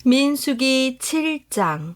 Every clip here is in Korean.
민수기 7장.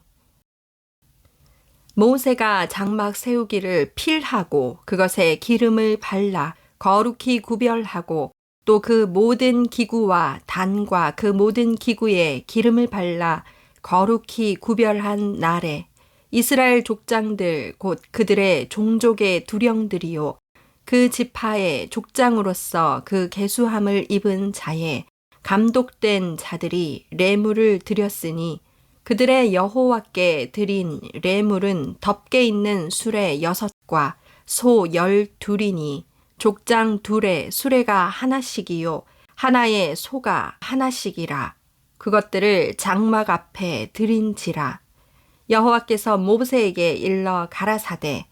모세가 장막 세우기를 필하고 그것에 기름을 발라 거룩히 구별하고 또 그 모든 기구와 단과 그 모든 기구에 기름을 발라 거룩히 구별한 날에 이스라엘 족장들 곧 그들의 종족의 두령들이요 그 지파의 족장으로서 그 계수함을 입은 자에 감독된 자들이 레물을 드렸으니 그들의 여호와께 드린 레물은 덮개 있는 수레 6과 소 12이니 족장 둘에 수레가 하나씩이요 하나의 소가 하나씩이라. 그것들을 장막 앞에 드린지라. 여호와께서 모세에게 일러 가라사대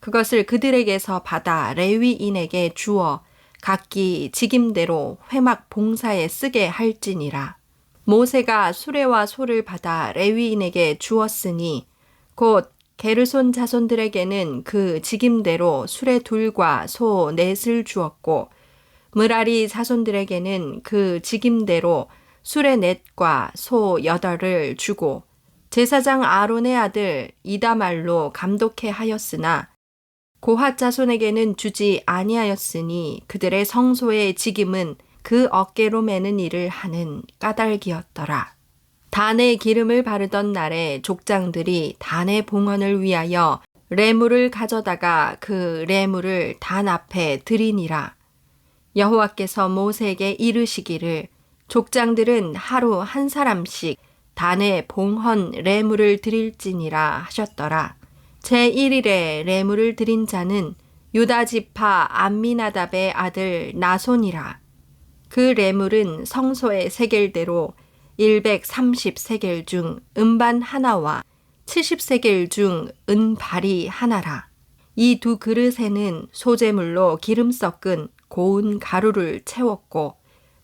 그것을 그들에게서 받아 레위인에게 주어 각기 직임대로 회막 봉사에 쓰게 할지니라. 모세가 수레와 소를 받아 레위인에게 주었으니 곧 게르손 자손들에게는 그 직임대로 수레 둘과 소 넷을 주었고 므라리 자손들에게는 그 직임대로 수레 넷과 소 8을 주고 제사장 아론의 아들 이다말로 감독해 하였으나 고핫 자손에게는 주지 아니하였으니 그들의 성소의 직임은 그 어깨로 매는 일을 하는 까닭이었더라. 단에 기름을 바르던 날에 족장들이 단의 봉헌을 위하여 레물을 가져다가 그 레물을 단 앞에 드리니라. 여호와께서 모세에게 이르시기를 족장들은 하루 한 사람씩 단에 봉헌 레물을 드릴지니라 하셨더라. 제1일에 레물을 드린 자는 유다 지파 암미나답의 아들 나손이라. 그 레물은 성소의 세겔대로 130세겔 중 음반 하나와 70세겔 중 은발이 하나라. 이 두 그릇에는 소재물로 기름 섞은 고운 가루를 채웠고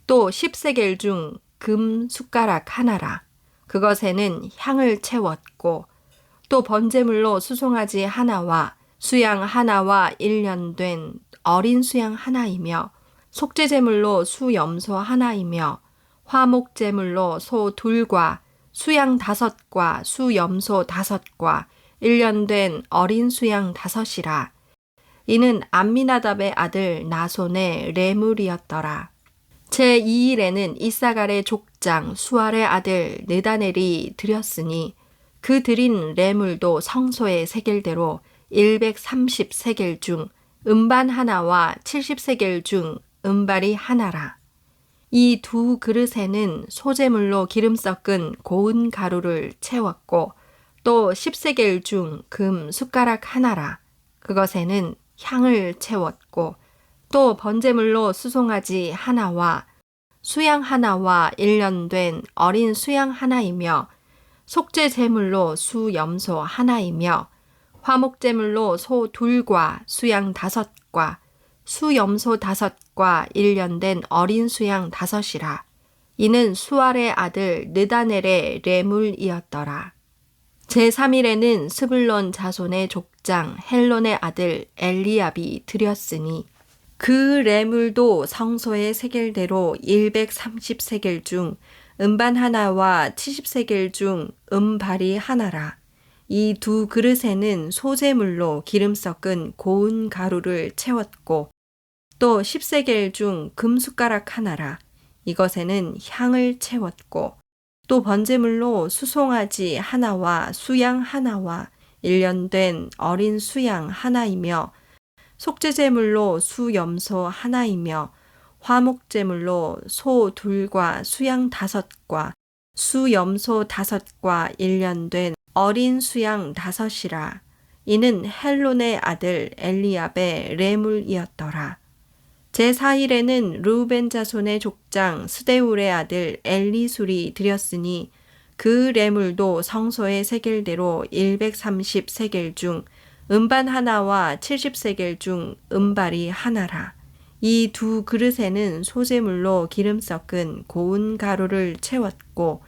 또 10세겔 중 금 숟가락 하나라. 그것에는 향을 채웠고 또 번제물로 수송아지 하나와 수양 하나와 1년 된 어린 수양 하나이며 속죄제물로 수염소 하나이며 화목제물로 소 2과 수양 5과 수염소 5과 1년 된 어린 수양 5이라. 이는 암미나답의 아들 나손의 레물이었더라. 제2일에는 이사갈의 족장 수알의 아들 느다넬이 드렸으니 그 드린 레물도 성소의 세겔대로 130세겔 중 음반 하나와 70세겔 중 은발이 하나라. 이 두 그릇에는 소재물로 기름 섞은 고운 가루를 채웠고 또 10세겔 중 금 숟가락 하나라. 그것에는 향을 채웠고 또 번제물로 수송아지 하나와 수양 하나와 1년 된 어린 수양 하나이며 속죄 제물로 수염소 하나이며 화목제물로 소 2과 수양 5과 수염소 5과 1년 된 어린 수양 5이라. 이는 수알의 아들 느다넬의 레물이었더라. 제3일에는 스불론 자손의 족장 헬론의 아들 엘리압이 드렸으니 그 레물도 성소의 세겔대로 130세겔 중 음반 하나와 70세겔 중 음발이 하나라. 이 두 그릇에는 소재물로 기름 섞은 고운 가루를 채웠고 또 10세겔 중 금숟가락 하나라. 이것에는 향을 채웠고 또 번제물로 수송아지 하나와 수양 하나와 1년 된 어린 수양 하나이며 속죄제물로 수염소 하나이며 화목제물로 소 2과 수양 5과 수염소 5과 1년 된 어린 수양 5이라. 이는 헬론의 아들 엘리압의 레물이었더라. 제4일에는 르우벤 자손의 족장 스데울의 아들 엘리술이 드렸으니 그 레물도 성소의 세겔대로 130세겔 중 음반 하나와 70세겔 중 음발이 하나라. 이 두 그릇에는 소재물로 기름 섞은 고운 가루를 채웠고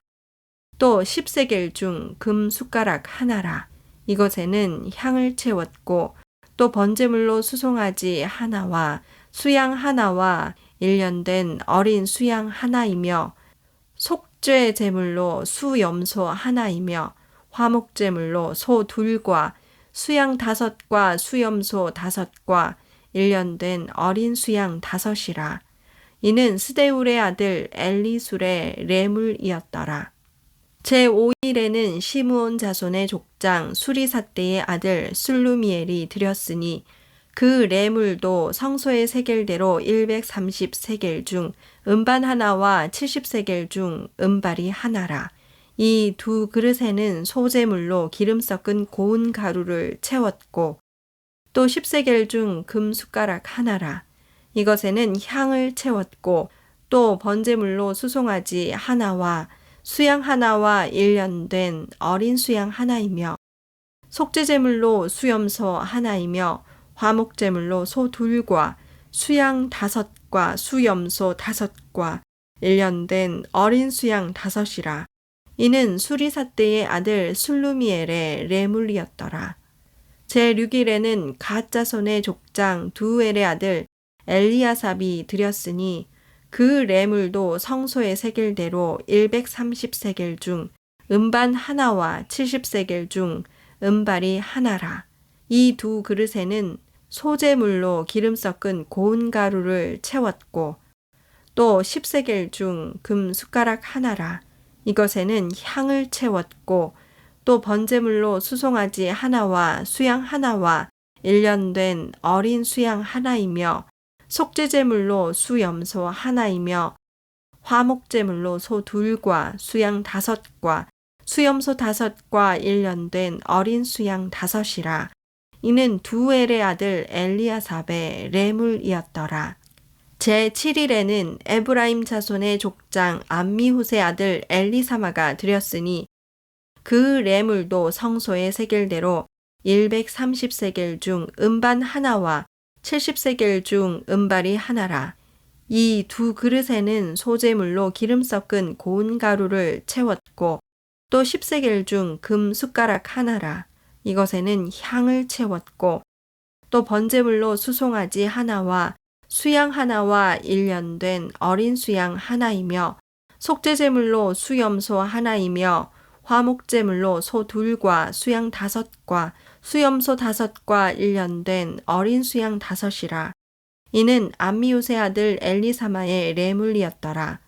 또 10세겔 중 금 숟가락 하나라. 이것에는 향을 채웠고 또 번제물로 수송아지 하나와 수양 하나와 1년 된 어린 수양 하나이며 속죄 제물로 수염소 하나이며 화목 제물로 소 둘과 수양 5과 수염소 5과 1년 된 어린 수양 5이라. 이는 스데울의 아들 엘리술의 레물이었더라. 제5일에는 시므온 자손의 족장 수리사떼의 아들 술루미엘이 드렸으니 그 레물도 성소의 세겔대로 130세겔 중 음반 하나와 70세겔 중 음발이 하나라. 이 2 그릇에는 소제물로 기름 섞은 고운 가루를 채웠고 또 10세겔 중 금 숟가락 하나라. 이것에는 향을 채웠고 또 번제물로 수송아지 하나와 수양 하나와 1년 된 어린 수양 하나이며 속죄제물로 수염소 하나이며 화목제물로 소 둘과 수양 5과 수염소 5과 1년 된 어린 수양 5이라. 이는 수리사떼의 아들 술루미엘의 레물이었더라. 제6일에는 갓 자손의 족장 두엘의 아들 엘리아삽이 드렸으니 그 레물도 성소의 세겔대로 130세겔 중 음반 하나와 70세겔 중 음발이 하나라. 이 2 그릇에는 소제물로 기름 섞은 고운 가루를 채웠고 또 10세겔 중 금 숟가락 하나라. 이것에는 향을 채웠고 또 번제물로 수송아지 하나와 수양 하나와 1년 된 어린 수양 하나이며 속죄제물로 수염소 하나이며 화목제물로 소 둘과 수양 5과 수염소 5과 1년 된 어린 수양 5이라. 이는 두엘의 아들 엘리아삽의 레물이었더라. 제7일에는 에브라임 자손의 족장 암미훗의 아들 엘리사마가 드렸으니 그 레물도 성소의 세겔대로 130세겔 중 음반 하나와 70세겔 중 음발이 하나라. 이 2 그릇에는 소제물로 기름 섞은 고운 가루를 채웠고 또 10세겔 중 금 숟가락 하나라. 이것에는 향을 채웠고 또 번제물로 수송아지 하나와 수양 하나와 1년 된 어린 수양 하나이며 속죄제물로 수염소 하나이며 화목제물로 소 둘과 수양 5과 수염소 5과 1년 된 어린 수양 5이라. 이는 암미훗의 아들 엘리사마의 레물이었더라.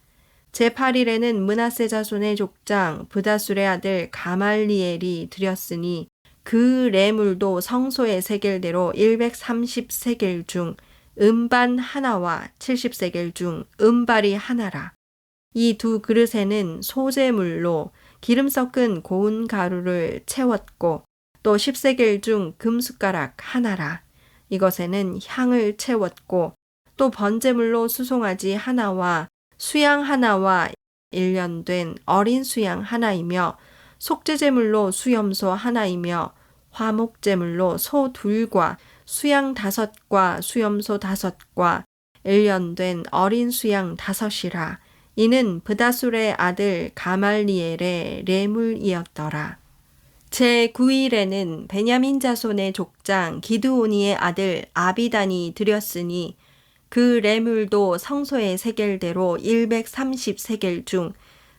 제8일에는 므낫세 자손의 족장 브다술의 아들 가말리엘이 드렸으니 그 레물도 성소의 세겔대로 130세겔 중 음반 하나와 70세겔 중 음발이 하나라. 이 2 그릇에는 소제물로 기름 섞은 고운 가루를 채웠고 또 10세겔 중 금숟가락 하나라. 이것에는 향을 채웠고 또 번제물로 수송아지 하나와 수양 하나와 1년 된 어린 수양 하나이며 속죄제물로 수염소 하나이며 화목제물로 소 둘과 수양 5과 수염소 5과 1년 된 어린 수양 5이라. 이는 브다술의 아들 가말리엘의 레물이었더라. 제9일에는 베냐민 자손의 족장 기드오니의 아들 아비단이 드렸으니 그 레물도 성소의 세겔대로 130세겔 중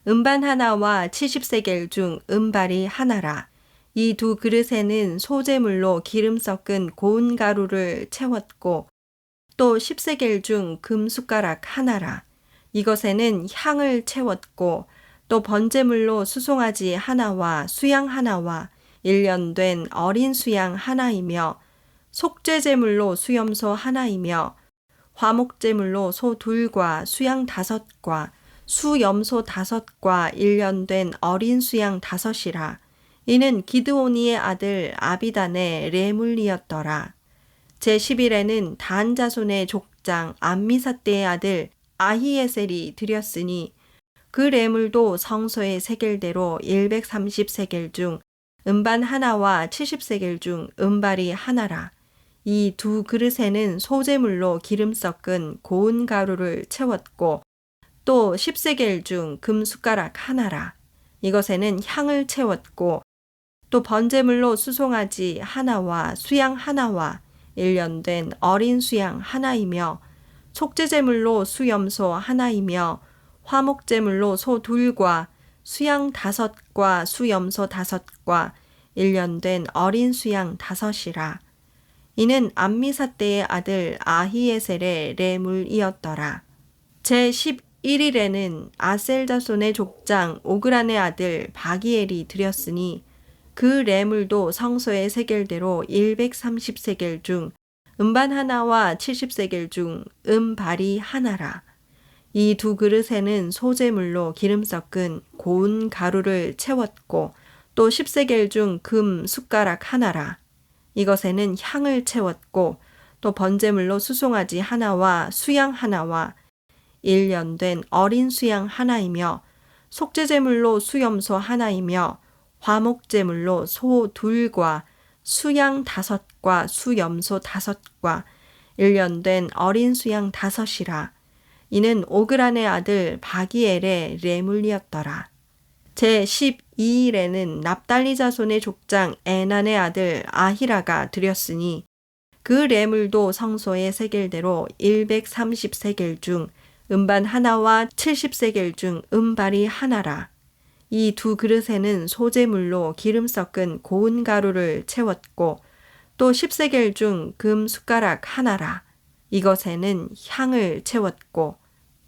음반 하나와 70세겔 중 음발이 하나라. 이 2 그릇에는 소제물로 기름 섞은 고운 가루를 채웠고 또 10세겔 중 금 숟가락 하나라. 이것에는 향을 채웠고 또 번제물로 수송아지 하나와 수양 하나와 1년 된 어린 수양 하나이며 속죄제물로 수염소 하나이며 화목제물로 소 둘과 수양 5과 수염소 5과 1년 된 어린 수양 5이라. 이는 기드오니의 아들 아비단의 레물이었더라. 제10일에는 단 자손의 족장 암미사떼의 아들 아히에셀이 드렸으니 그 레물도 성소의 세겔대로 130세겔 중 음반 하나와 70세겔 중 음발이 하나라. 이 2 그릇에는 소제물로 기름 섞은 고운 가루를 채웠고 또 10세겔 중 금 숟가락 하나라. 이것에는 향을 채웠고 또 번제물로 수송아지 하나와 수양 하나와 1년 된 어린 수양 하나이며 속죄제물로 수염소 하나이며 화목제물로 소 2과 수양 5과 수염소 5과 1년 된 어린 수양 5이라. 이는 암미사 때의 아들 아히에셀의 레물이었더라. 제11일에는 아셀 자손의 족장 오그란의 아들 바기엘이 드렸으니 그 레물도 성소의 세겔대로 130세겔 중 음반 하나와 70세겔 중 음발이 하나라. 이 2 그릇에는 소제물로 기름 섞은 고운 가루를 채웠고 또 10세겔 중 금 숟가락 하나라. 이것에는 향을 채웠고 또 번제물로 수송아지 하나와 수양 하나와 1년 된 어린 수양 하나이며 속죄제물로 수염소 하나이며 화목제물로 소 2과 수양 5과 수염소 5과 1년 된 어린 수양 5이라. 이는 오그란의 아들 바기엘의 레물이었더라. 제12일에는 납달리 자손의 족장 에난의 아들 아히라가 드렸으니 그 레물도 성소의 세겔대로 130세겔 중 음반 하나와 70세겔 중 음발이 하나라. 이 2 그릇에는 소제물로 기름 섞은 고운 가루를 채웠고 또 10세겔 중 금 숟가락 하나라. 이것에는 향을 채웠고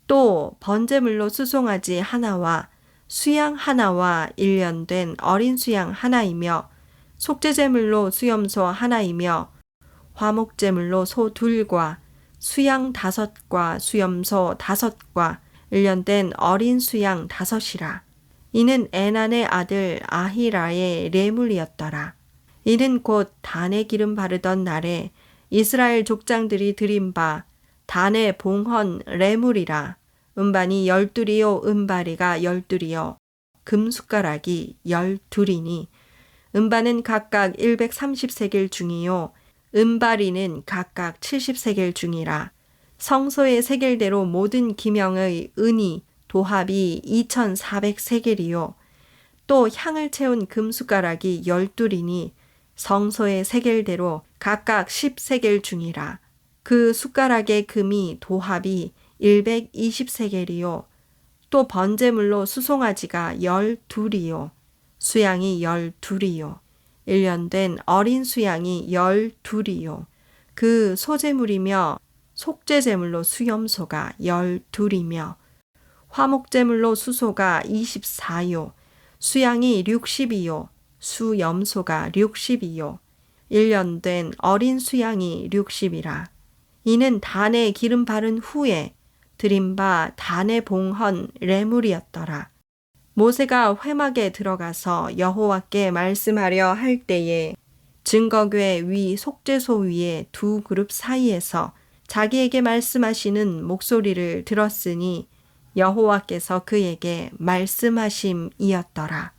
또 번제물로 수송아지 하나와 수양 하나와 1년 된 어린 수양 하나이며 속죄제물로 수염소 하나이며 화목제물로 소 2과 수양 5과 수염소 5과 1년 된 어린 수양 5이라. 이는 에난의 아들 아히라의 레물이었더라. 이는 곧 단의 기름 바르던 날에 이스라엘 족장들이 드린 바 단의 봉헌 레물이라. 음반이 12이요 음바리가 12이요 금숟가락이 12이니 음반은 각각 130세겔 중이요 음바리는 각각 70세겔 중이라. 성소의 세겔대로 모든 기명의 은이 도합이 2400세겔이요 또 향을 채운 금숟가락이 12이니 성소의 세겔대로 각각 10세겔 중이라. 그 숟가락의 금이 도합이 120세겔이요 또 번제물로 수송아지가 12이요 수양이 12이요 1년 된 어린 수양이 12이요 그 소제물이며 속죄제물로 수염소가 12이며 화목제물로 수소가 24요 수양이 60이요 수염소가 60이요 1년 된 어린 수양이 60이라. 이는 단에 기름 바른 후에 드린 바 단의 봉헌 레물이었더라. 모세가 회막에 들어가서 여호와께 말씀하려 할 때에 증거궤 위 속죄소 위에 2 그룹 사이에서 자기에게 말씀하시는 목소리를 들었으니 여호와께서 그에게 말씀하심이었더라.